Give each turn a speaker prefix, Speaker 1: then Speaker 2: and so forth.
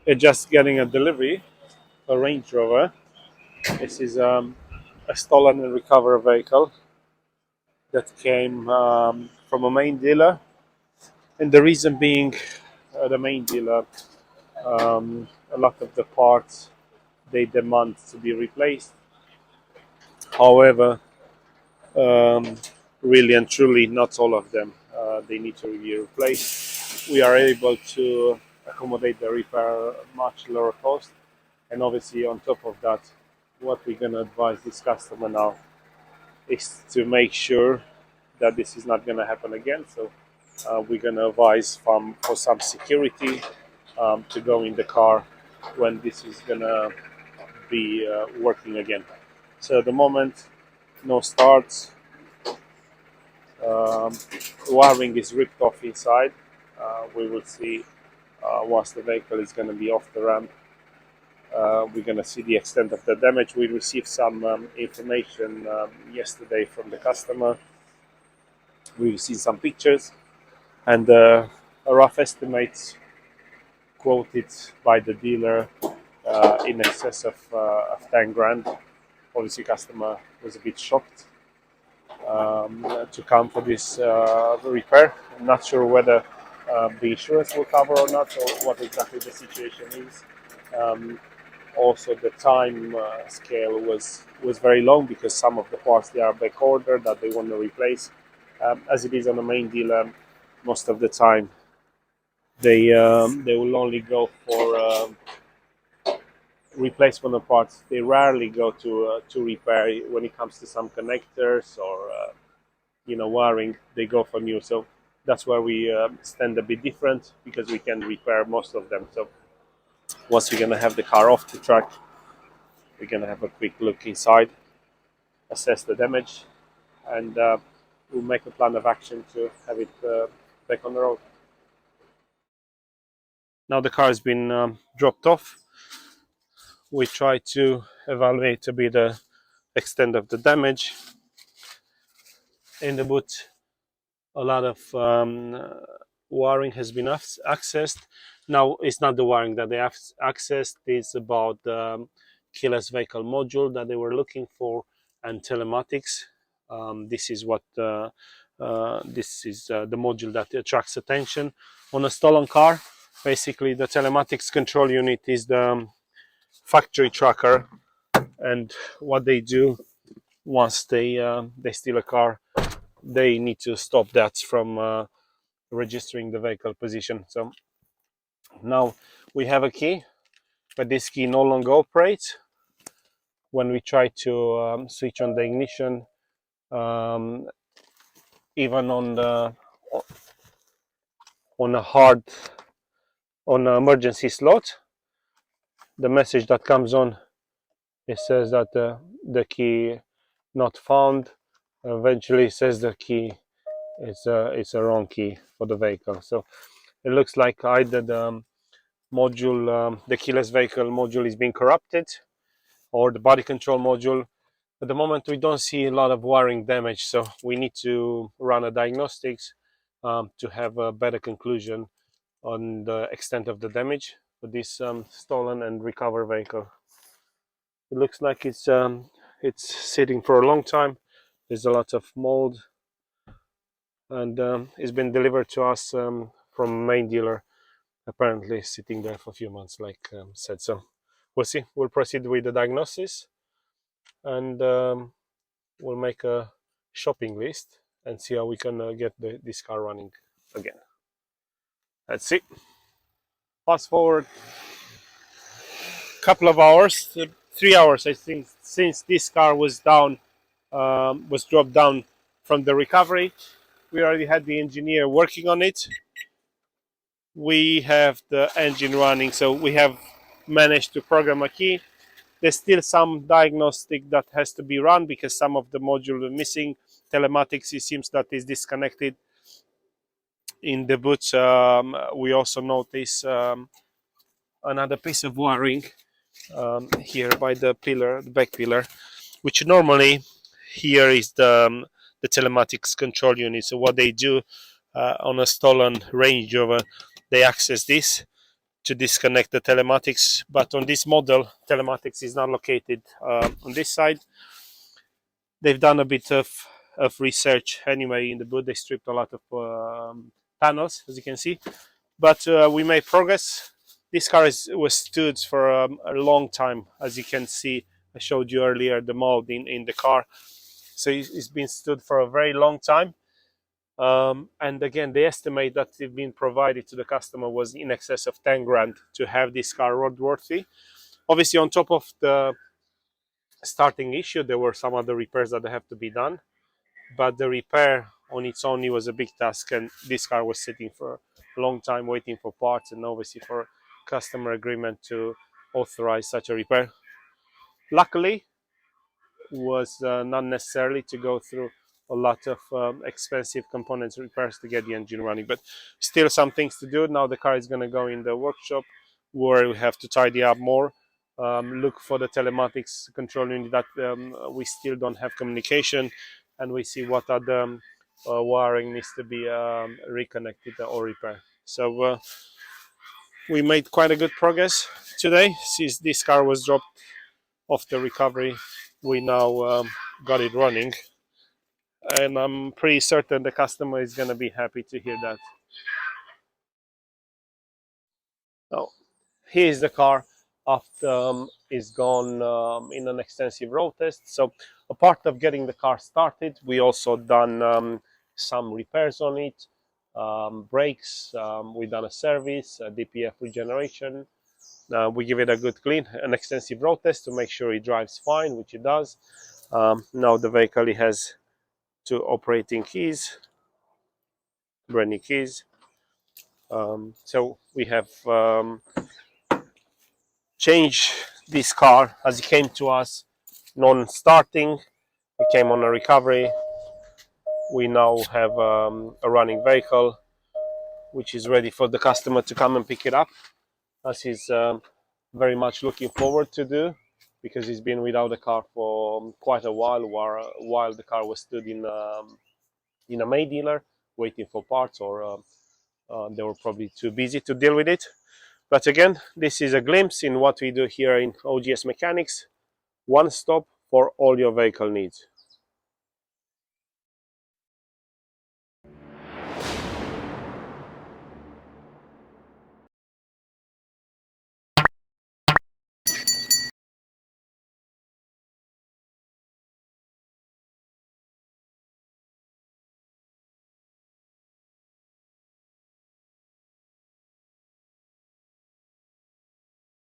Speaker 1: Just getting a delivery, a Range Rover. This is a stolen and recovered vehicle that came from a main dealer, and the reason being, the main dealer, a lot of the parts they demand to be replaced. However, um, really and truly, not all of them. They need to be replaced. We are able to accommodate the repair at much lower cost, and obviously on top of that, what we're going to advise this customer now is to make sure that this is not going to happen again. So we're going to advise for some security to go in the car when this is going to be working again. So at the moment, no starts. Um, Wiring is ripped off inside. We will see once the vehicle is going to be off the ramp. We're going to see the extent of the damage. We received some information yesterday from the customer. We've seen some pictures, and a rough estimate quoted by the dealer in excess of 10 grand. Obviously, customer was a bit shocked to come for this repair. I'm not sure whether the insurance will cover or not, or what exactly the situation is. Um, Also, the time scale was very long because some of the parts they are back ordered that they want to replace. As it is on the main dealer, most of the time they will only go for replacement of parts. They rarely go to repair when it comes to some connectors or wiring. They go for new. So that's where we stand a bit different because we can repair most of them. So once we're gonna have the car off the track, we're gonna have a quick look inside, assess the damage, and we'll make a plan of action to have it back on the road. Now the car has been dropped off. We try to evaluate a bit the extent of the damage in the boot. A lot of wiring has been accessed. Now it's not the wiring that they have accessed, it's about the keyless vehicle module that they were looking for and telematics. This is the module that attracts attention on a stolen car. Basically, the telematics control unit is the factory tracker, and what they do once they steal a car, they need to stop that from registering the vehicle position. So now we have a key, but this key no longer operates. When we try to switch on the ignition, um, even on a hard on an emergency slot, the message that comes on, it says that the key not found. Eventually, it says the key is a wrong key for the vehicle. So it looks like either the the keyless vehicle module is being corrupted, or the body control module. At the moment, we don't see a lot of wiring damage, so we need to run a diagnostics to have a better conclusion on the extent of the damage for this stolen and recovered vehicle. It looks like it's sitting for a long time. There's a lot of mold, and it's been delivered to us from main dealer. Apparently, sitting there for a few months, like said. So we'll see. We'll proceed with the diagnosis, and we'll make a shopping list and see how we can get this car running again. Let's see. Fast forward a couple of hours, 3 hours, I think, since this car was was dropped down from the recovery. We already had the engineer working on it. We have the engine running, so we have managed to program a key. There's still some diagnostic that has to be run because some of the module are missing. Telematics, it seems that is disconnected in the boot. We also notice another piece of wiring here by the pillar, the back pillar, which normally here is the telematics control unit. So what they do on a stolen Range Rover, they access this. to disconnect the telematics, but on this model telematics is not located on this side. They've done a bit of research anyway in the boot. They stripped a lot of panels, as you can see, but we made progress. This car was stood for a long time, as you can see. I showed you earlier the mold in the car, so it's been stood for a very long time. And again, the estimate that it's been provided to the customer was in excess of 10 grand to have this car roadworthy. Obviously, on top of the starting issue, there were some other repairs that have to be done, but the repair on its own was a big task, and this car was sitting for a long time waiting for parts and obviously for customer agreement to authorize such a repair. Luckily, was not necessarily to go through a lot of expensive components repairs to get the engine running, but still some things to do. Now the car is going to go in the workshop where we have to tidy up more, look for the telematics control unit that we still don't have communication, and we see what other wiring needs to be reconnected or repaired. So we made quite a good progress today. Since this car was dropped off the recovery, we now got it running, and I'm pretty certain the customer is going to be happy to hear that. Now, here's the car after it's gone in an extensive road test. So a part of getting the car started, we also done some repairs on it, brakes, we done a service, a DPF regeneration. We give it a good clean, an extensive road test to make sure it drives fine, which it does. Now the vehicle has 2 operating keys, brand new keys. So we have changed this car as it came to us non-starting. It came on a recovery. We now have a running vehicle, which is ready for the customer to come and pick it up, as he's very much looking forward to do, because he's been without the car for quite a while the car was stood in a May dealer waiting for parts, or they were probably too busy to deal with it. But again, this is a glimpse in what we do here in OGS Mechanics. One stop for all your vehicle needs.